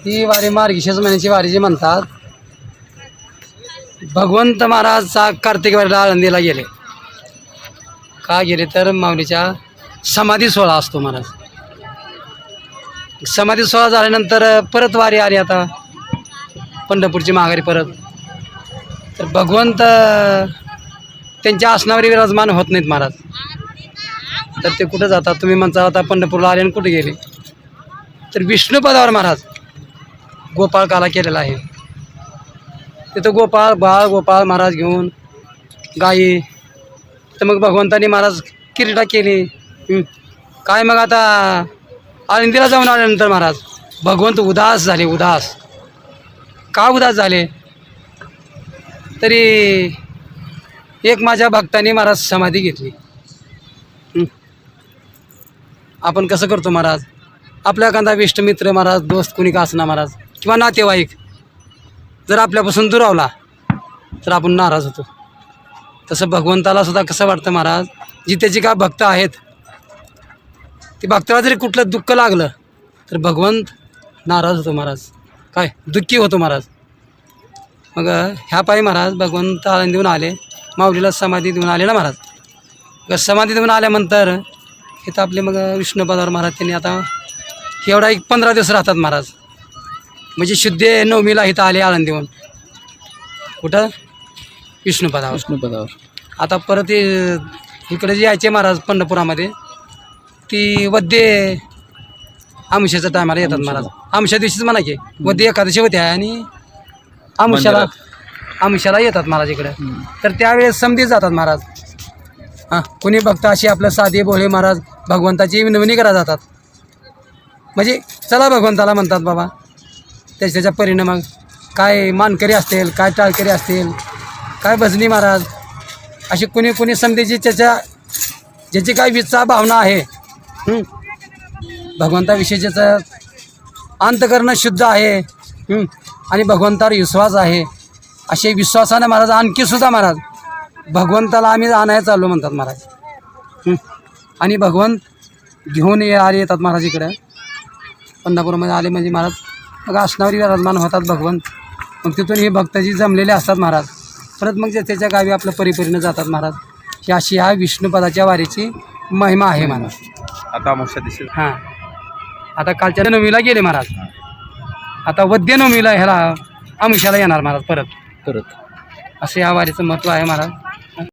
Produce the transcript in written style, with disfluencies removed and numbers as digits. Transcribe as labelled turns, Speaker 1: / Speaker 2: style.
Speaker 1: ही वारी मार्गशीर्ष महिन्याची वारी जी म्हणतात. भगवंत महाराज कार्तिक वारीला आळंदीला गेले. का गेले तर माऊलीच्या समाधी सोहळा असतो महाराज. समाधी सोहळा झाल्यानंतर परत वारी आली आता पंढरपूरची माघारी परत. तर भगवंत त्यांच्या आसनावर विराजमान होत नाहीत महाराज. तर ते कुठं जातात तुम्ही म्हणता आता पंढरपूरला आले आणि कुठे गेले तर विष्णुपदावर महाराज गोपाळ काला केलेला आहे. तिथं गोपाळ महाराज घेऊन गाई. तर मग भगवंतानी महाराज क्रीडा केली. काय मग आता आळंदीला जाऊन आल्यानंतर महाराज भगवंत उदास झाले. उदास का उदास झाले तरी एक माझ्या भक्ताने महाराज समाधी घेतली. आपण कसं करतो महाराज आपल्या एखादा इष्टमित्र महाराज दोस्त कुणी का असणार महाराज किंवा नातेवाईक जर आपल्यापासून दुरावला तर आपण नाराज होतो. तसं भगवंताला सुद्धा कसं वाटतं महाराज जी त्याची का भक्त आहेत ती भक्ताला जरी कुठलं दुःख लागलं तर भगवंत नाराज होतो महाराज. काय दुःखी होतो महाराज. मग ह्या पायी महाराज भगवंत आळंदीहून आले. माऊलीला समाधी देऊन आले ना महाराज. समाधी देऊन आल्यानंतर इथं आपले मग विष्णुपदावर महाराज त्यांनी आता एवढा 15 दिवस राहतात महाराज. म्हणजे शुद्ध नवमीला इथं आले आळंदीहून. कुठं विष्णुपदावर. आता परत इकडे जे यायचे महाराज पंढरपुरामध्ये ती वद्य आमुष्याच्या टायमाला येतात महाराज. आमुष्या दिवशीच म्हणा की वद्य एकादशी होत्या आणि आमुष्याला येतात महाराज इकडे. तर त्यावेळेस समधी जातात महाराज. हां कुणी भक्त अशी आपलं साधे भोळे महाराज भगवंताची विनवणी करा जातात. म्हणजे चला भगवंताला म्हणतात बाबा त्याच्या परिणाम काय मानकरी असतील काय टाळकरी असतील काय भजनी महाराज अशी कुणी समधीची ज्याची काय विचार भावना आहे भगवंताविषयी ज्याचं अंतकरण शुद्ध आहे आणि भगवंतावर विश्वास आहे असे विश्वासाने महाराज आणखीसुद्धा महाराज भगवंताला आम्ही आणायला चाललो म्हणतात महाराज. आणि भगवंत घेऊन येतात महाराज इकडं पंढरपूरमध्ये आले म्हणजे महाराज मग आसनावर विराजमान होतात भगवंत. मग तिथून हे भक्ताजी जमलेले असतात महाराज. परत मग त्याच्या गावी आपलं परिपरीनं जातात महाराज. ही अशी ह्या विष्णुपदाच्या वारीची महिमा आहे महाराज.
Speaker 2: आता अमावस्या दिसेल.
Speaker 1: हां आता कालच्या नवमीला गेले महाराज. आता वद्य नवमीला ह्याला आमुष्याला येणार महाराज परत. असे या वारीचं महत्त्व आहे महाराज.